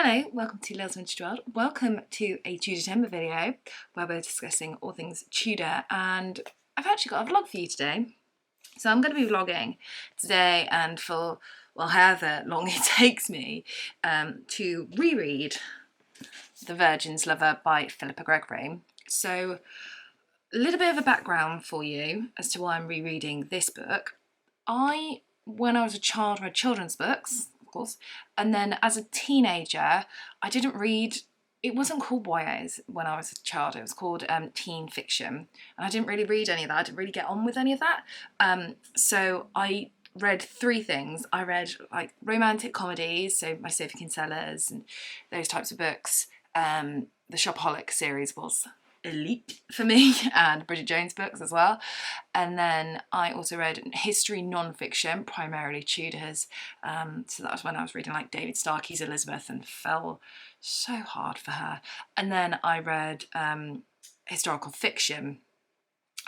Hello, welcome to Lil's Vintage World. Welcome to a Tudor Timber video where we're discussing all things Tudor, and I've actually got a vlog for you today. So I'm going to be vlogging today and for, well, however long it takes me to reread The Virgin's Lover by Philippa Gregory. So a little bit of a background for you as to why I'm rereading this book. When I was a child, read children's books, course. And then as a teenager, I didn't read, it wasn't called YAs when I was a child, it was called teen fiction. And I didn't really read any of that, I didn't really get on with any of that. So I read three things. I read like romantic comedies, so My Sophie Kinsellas and those types of books. The Shopaholic series was elite for me, and Bridget Jones books as well. And then I also read history non-fiction, primarily Tudors. So that was when I was reading like David Starkey's Elizabeth and fell so hard for her. And then I read historical fiction.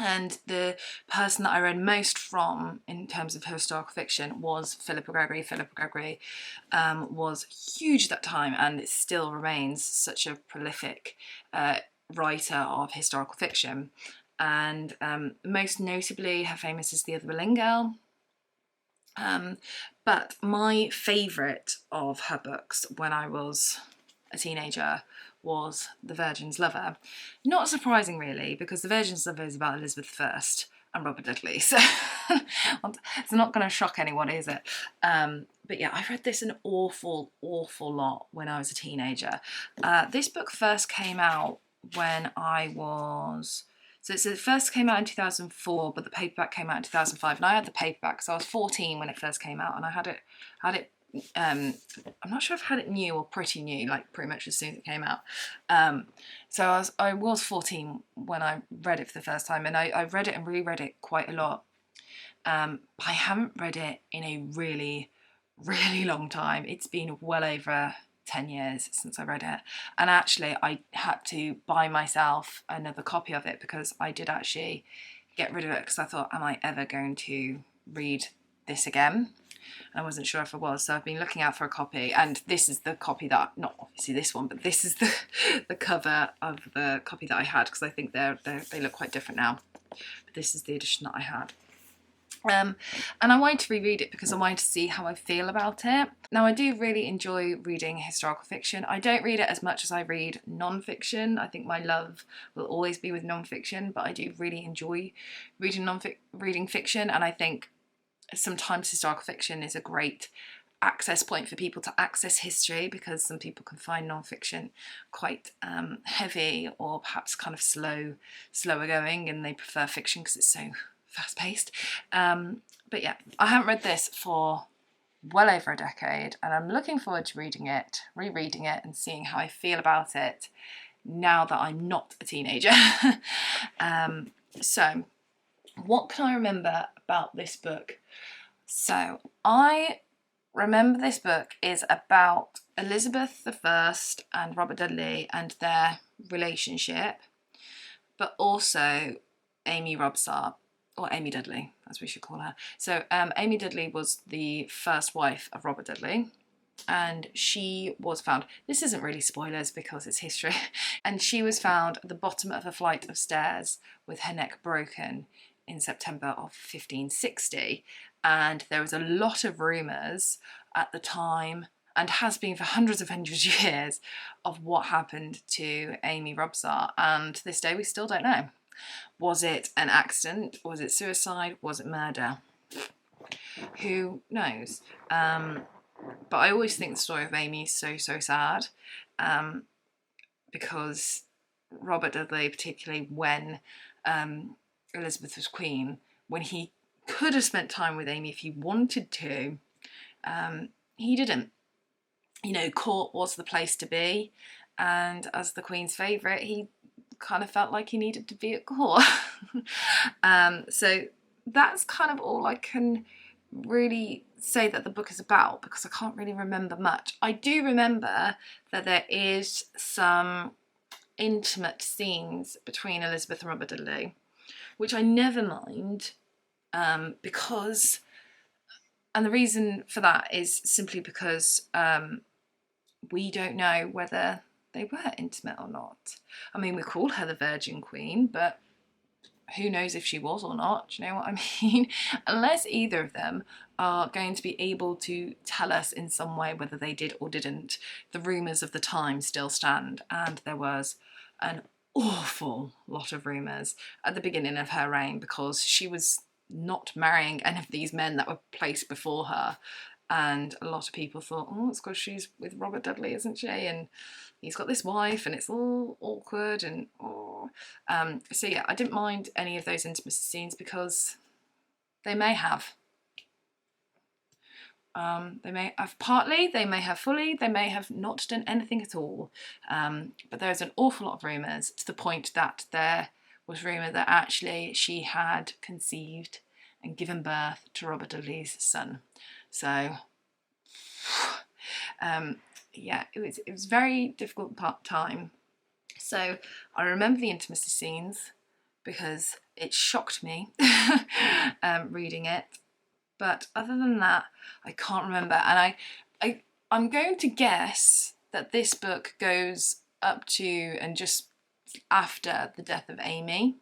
And the person that I read most from in terms of historical fiction was Philippa Gregory. Philippa Gregory was huge at that time, and it still remains such a prolific writer of historical fiction. And most notably, her famous is The Other Boleyn Girl. But my favourite of her books when I was a teenager was The Virgin's Lover. Not surprising really, because The Virgin's Lover is about Elizabeth I and Robert Dudley, so it's not going to shock anyone, is it? But yeah, I read this an awful lot when I was a teenager. This book first came out when I was... So it first came out in 2004, but the paperback came out in 2005, and I had the paperback, so I was 14 when it first came out, and I had it. I'm not sure if I had it new or pretty new, like pretty much as soon as it came out. So I was 14 when I read it for the first time, and I read it and reread it quite a lot. I haven't read it in a really long time. It's been well over 10 years since I read it, and actually I had to buy myself another copy of it because I did actually get rid of it because I thought, am I ever going to read this again? And I wasn't sure if I was, so I've been looking out for a copy, and this is the copy that, not obviously this one, but this is the cover of the copy that I had, because I think they look quite different now, but this is the edition that I had. And I wanted to reread it because I wanted to see how I feel about it. Now, I do really enjoy reading historical fiction. I don't read it as much as I read non-fiction. I think my love will always be with non-fiction, but I do really enjoy reading fiction, and I think sometimes historical fiction is a great access point for people to access history, because some people can find non-fiction quite heavy or perhaps kind of slower going, and they prefer fiction because it's so fast-paced. But yeah, I haven't read this for well over a decade, and I'm looking forward to rereading it and seeing how I feel about it now that I'm not a teenager. So what can I remember about this book? So I remember this book is about Elizabeth I and Robert Dudley and their relationship, but also Amy Robsart, or Amy Dudley, as we should call her. So Amy Dudley was the first wife of Robert Dudley, and she was found, this isn't really spoilers because it's history, and she was found at the bottom of a flight of stairs with her neck broken in September of 1560. And there was a lot of rumours at the time, and has been for hundreds of years, of what happened to Amy Robsart, and to this day we still don't know. Was it an accident? Was it suicide? Was it murder? Who knows? But I always think the story of Amy is so sad, because Robert Dudley, particularly when Elizabeth was queen, when he could have spent time with Amy if he wanted to, he didn't. You know, court was the place to be, and as the Queen's favourite, he kind of felt like he needed to be at court. So that's kind of all I can really say that the book is about, because I can't really remember much. I do remember that there is some intimate scenes between Elizabeth and Robert Dudley, which I never mind, because, and the reason for that is simply because we don't know whether they were intimate or not. I mean, we call her the Virgin Queen, but who knows if she was or not, do you know what I mean? Unless either of them are going to be able to tell us in some way whether they did or didn't, the rumours of the time still stand, and there was an awful lot of rumours at the beginning of her reign because she was not marrying any of these men that were placed before her, and a lot of people thought, oh, it's because she's with Robert Dudley, isn't she? And he's got this wife and it's all awkward and oh. So yeah, I didn't mind any of those intimacy scenes because they may have. They may have partly, they may have fully, they may have not done anything at all. But there's an awful lot of rumours, to the point that there was rumour that actually she had conceived and given birth to Robert Dudley's son. So yeah, it was very difficult time. So I remember the intimacy scenes because it shocked me reading it. But other than that, I can't remember. And I'm going to guess that this book goes up to and just after the death of Amy.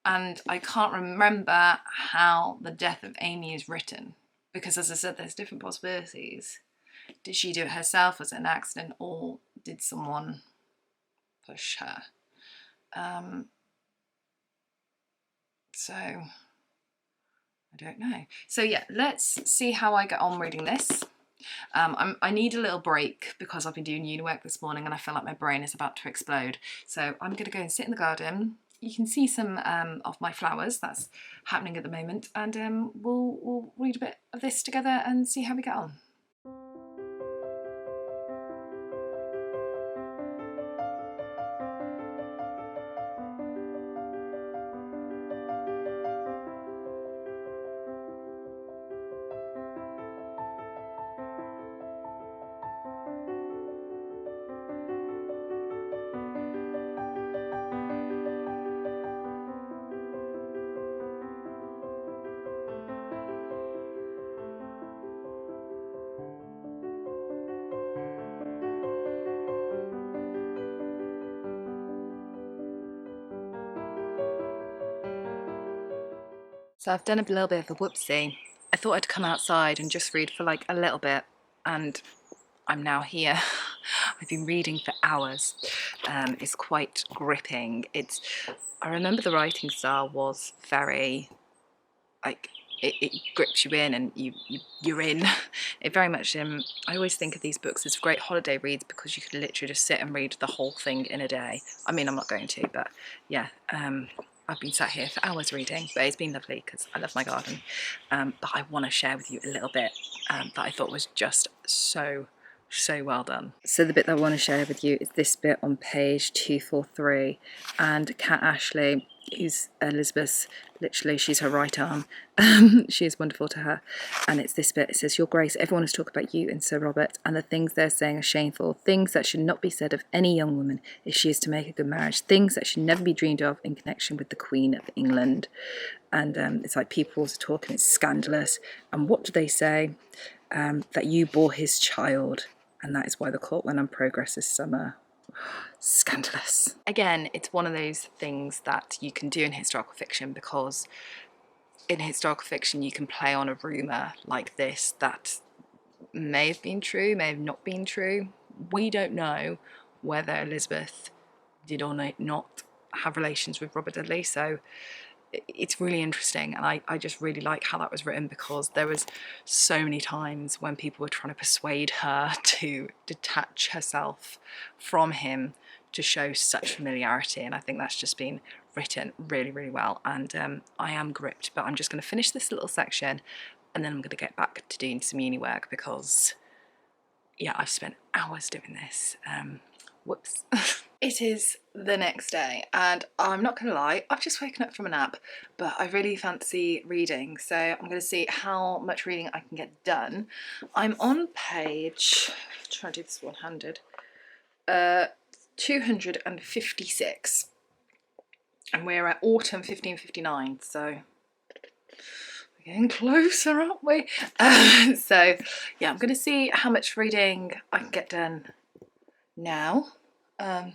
And I can't remember how the death of Amy is written. Because as I said, there's different possibilities. Did she do it herself? Was it an accident? Or did someone push her? So I don't know. So yeah, let's see how I get on reading this. I need a little break because I've been doing uni work this morning and I feel like my brain is about to explode. So I'm going to go and sit in the garden. You can see some of my flowers that's happening at the moment, and we'll read a bit of this together and see how we get on. So I've done a little bit of a whoopsie. I thought I'd come outside and just read for like a little bit, and I'm now here. I've been reading for hours. It's quite gripping. I remember the writing style was very, like, it grips you in and you're in. It very much, I always think of these books as great holiday reads because you could literally just sit and read the whole thing in a day. I mean, I'm not going to, but yeah. I've been sat here for hours reading, but it's been lovely because I love my garden. But I want to share with you a little bit that I thought was just so well done. So the bit that I want to share with you is this bit on page 243, and Kat Ashley, who's Elizabeth's, literally she's her right arm, she is wonderful to her, and it's this bit. It says, "Your Grace, everyone is talking about you and Sir Robert, and the things they're saying are shameful, things that should not be said of any young woman if she is to make a good marriage, things that should never be dreamed of in connection with the Queen of England." And it's like people are talking, it's scandalous. And what do they say? That you bore his child, and that is why the court went on progress this summer. Scandalous. Again, it's one of those things that you can do in historical fiction, because in historical fiction you can play on a rumour like this that may have been true, may have not been true. We don't know whether Elizabeth did or not have relations with Robert Dudley, so it's really interesting, and I just really like how that was written, because there was so many times when people were trying to persuade her to detach herself from him to show such familiarity, and I think that's just been written really, really well, and I am gripped. But I'm just going to finish this little section and then I'm going to get back to doing some uni work, because yeah, I've spent hours doing this. Whoops. It is the next day and I'm not going to lie, I've just woken up from a nap, but I really fancy reading, so I'm going to see how much reading I can get done. I'm on page, trying to do this one-handed, 256, and we're at autumn 1559, so getting closer, aren't we? So yeah, I'm going to see how much reading I can get done now. I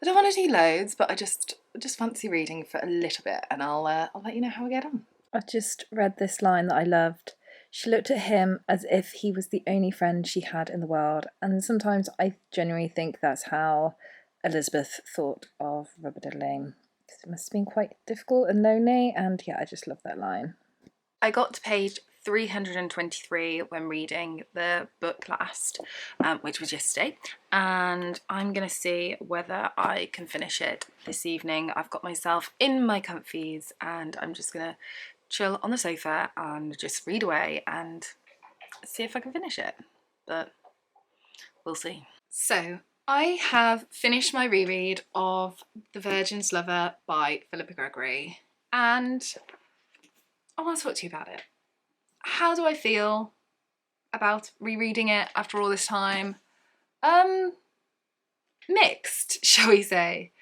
don't want to do loads, but I just fancy reading for a little bit, and I'll let you know how I get on. I just read this line that I loved. She looked at him as if he was the only friend she had in the world, and sometimes I genuinely think that's how Elizabeth thought of Robert Dudley. It must have been quite difficult and lonely, and yeah, I just love that line. I got to page 323 when reading the book last, which was yesterday, and I'm going to see whether I can finish it this evening. I've got myself in my comfies and I'm just going to chill on the sofa and just read away and see if I can finish it, but we'll see. So I have finished my reread of The Virgin's Lover by Philippa Gregory, and I want to talk to you about it. How do I feel about rereading it after all this time? Mixed, shall we say.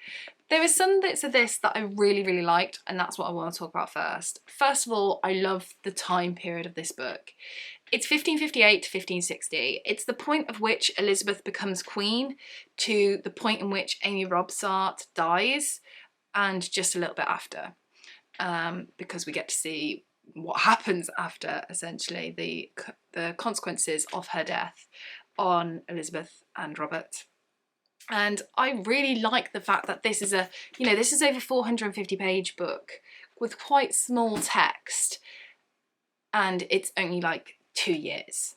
There are some bits of this that I really, really liked, and that's what I want to talk about first. First of all, I love the time period of this book. It's 1558 to 1560. It's the point of which Elizabeth becomes queen to the point in which Amy Robsart dies, and just a little bit after, because we get to see what happens after, essentially, the consequences of her death on Elizabeth and Robert. And I really like the fact that this is this is over 450-page book with quite small text, and it's only like 2 years.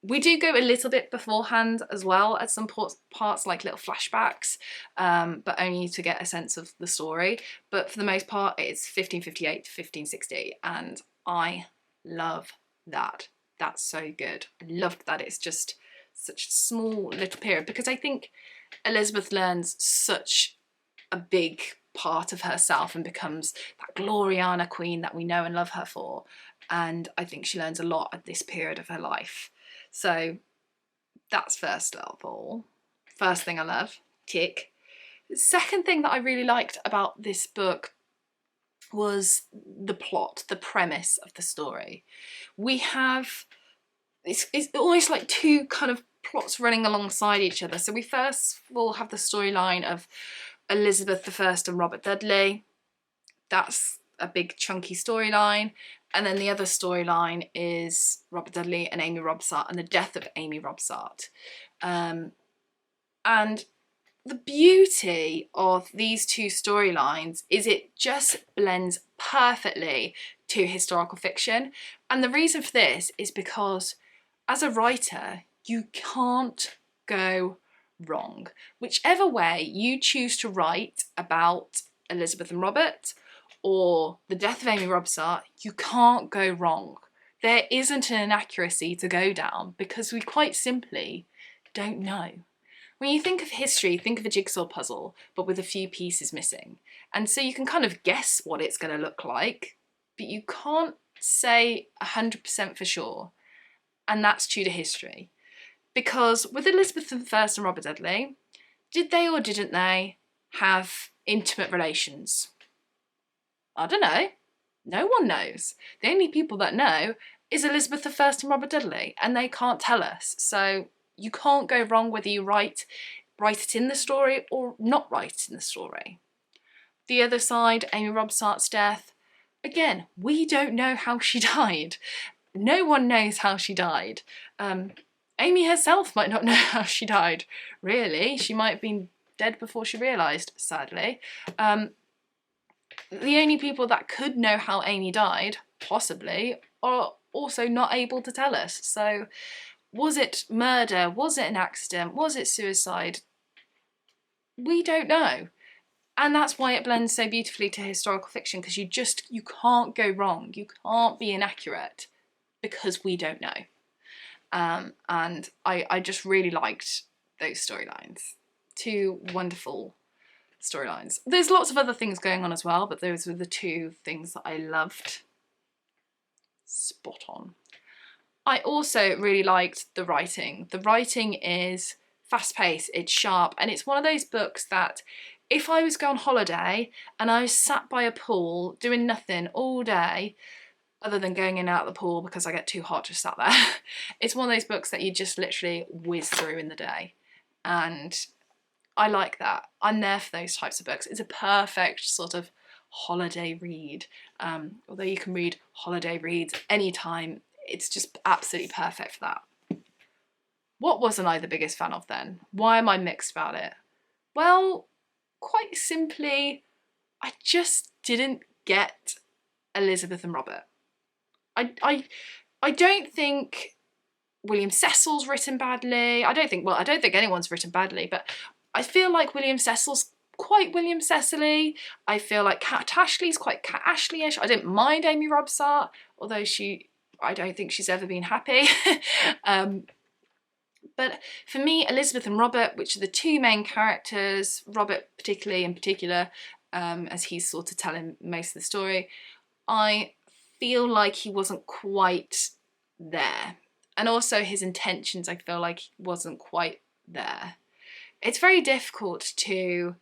We do go a little bit beforehand as well at some parts, like little flashbacks, but only to get a sense of the story. But for the most part, it's 1558 to 1560, and I love that. That's so good. I loved that it's just such a small little period, because I think Elizabeth learns such a big part of herself and becomes that Gloriana queen that we know and love her for. And I think she learns a lot at this period of her life. So that's first of all. First thing I love, tick. The second thing that I really liked about this book was the plot, the premise of the story. We have, it's almost like two kind of plots running alongside each other. So we first will have the storyline of Elizabeth I and Robert Dudley. That's a big chunky storyline. And then the other storyline is Robert Dudley and Amy Robsart and the death of Amy Robsart. And the beauty of these two storylines is it just blends perfectly to historical fiction. And the reason for this is because as a writer, you can't go wrong. Whichever way you choose to write about Elizabeth and Robert or the death of Amy Robsart, you can't go wrong. There isn't an inaccuracy to go down because we quite simply don't know. When you think of history, think of a jigsaw puzzle, but with a few pieces missing. And so you can kind of guess what it's going to look like, but you can't say 100% for sure. And that's Tudor history. Because with Elizabeth I and Robert Dudley, did they or didn't they have intimate relations? I don't know. No one knows. The only people that know is Elizabeth I and Robert Dudley, and they can't tell us. So you can't go wrong whether you write it in the story or not write it in the story. The other side, Amy Robsart's death, again, we don't know how she died. No one knows how she died. Amy herself might not know how she died, really. She might have been dead before she realised, sadly. The only people that could know how Amy died, possibly, are also not able to tell us. So was it murder? Was it an accident? Was it suicide? We don't know. And that's why it blends so beautifully to historical fiction, because you can't go wrong. You can't be inaccurate because we don't know. And I just really liked those storylines. Two wonderful storylines. There's lots of other things going on as well, but those were the two things that I loved. Spot on. I also really liked the writing. The writing is fast-paced, it's sharp, and it's one of those books that if I was going on holiday and I was sat by a pool doing nothing all day, other than going in and out of the pool because I get too hot just sat there. It's one of those books that you just literally whiz through in the day. And I like that. I'm there for those types of books. It's a perfect sort of holiday read. Although you can read holiday reads anytime, it's just absolutely perfect for that. What wasn't I the biggest fan of then? Why am I mixed about it? Well, quite simply, I just didn't get Elizabeth and Robert. I don't think William Cecil's written badly. I don't think anyone's written badly, but I feel like William Cecil's quite William Cecily. I feel like Kat Ashley's quite Kat Ashley-ish. I didn't mind Amy Robsart, although I don't think she's ever been happy. But for me, Elizabeth and Robert, which are the two main characters, Robert particularly in particular, as he's sort of telling most of the story, I feel like he wasn't quite there. And also his intentions, I feel like wasn't quite there. It's very difficult to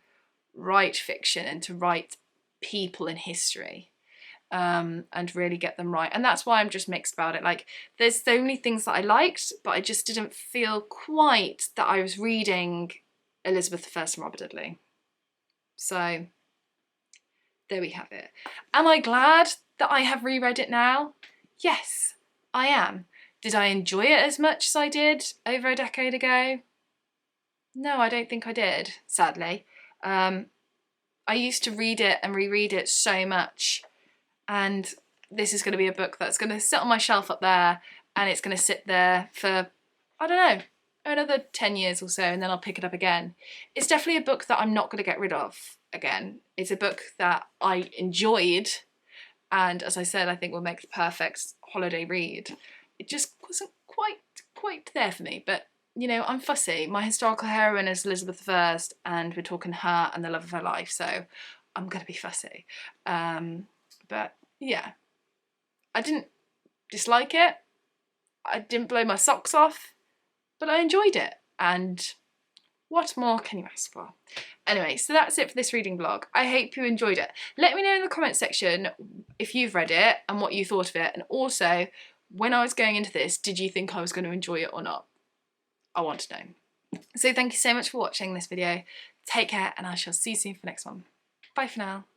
write fiction and to write people in history and really get them right. And that's why I'm just mixed about it. Like, there's so many things that I liked, but I just didn't feel quite that I was reading Elizabeth I and Robert Dudley. So there we have it. Am I glad that I have reread it now? Yes, I am. Did I enjoy it as much as I did over a decade ago? No, I don't think I did, sadly. I used to read it and reread it so much, and this is going to be a book that's going to sit on my shelf up there, and it's going to sit there for, I don't know, another 10 years or so, and then I'll pick it up again. It's definitely a book that I'm not going to get rid of again. It's a book that I enjoyed, and as I said, I think will make the perfect holiday read. It just wasn't quite there for me, but you know, I'm fussy. My historical heroine is Elizabeth I, and we're talking her and the love of her life, so I'm gonna be fussy. But yeah, I didn't dislike it. I didn't blow my socks off, but I enjoyed it, and what more can you ask for? Anyway, so that's it for this reading vlog. I hope you enjoyed it. Let me know in the comment section if you've read it and what you thought of it, and also, when I was going into this, did you think I was going to enjoy it or not? I want to know. So thank you so much for watching this video. Take care, and I shall see you soon for the next one. Bye for now.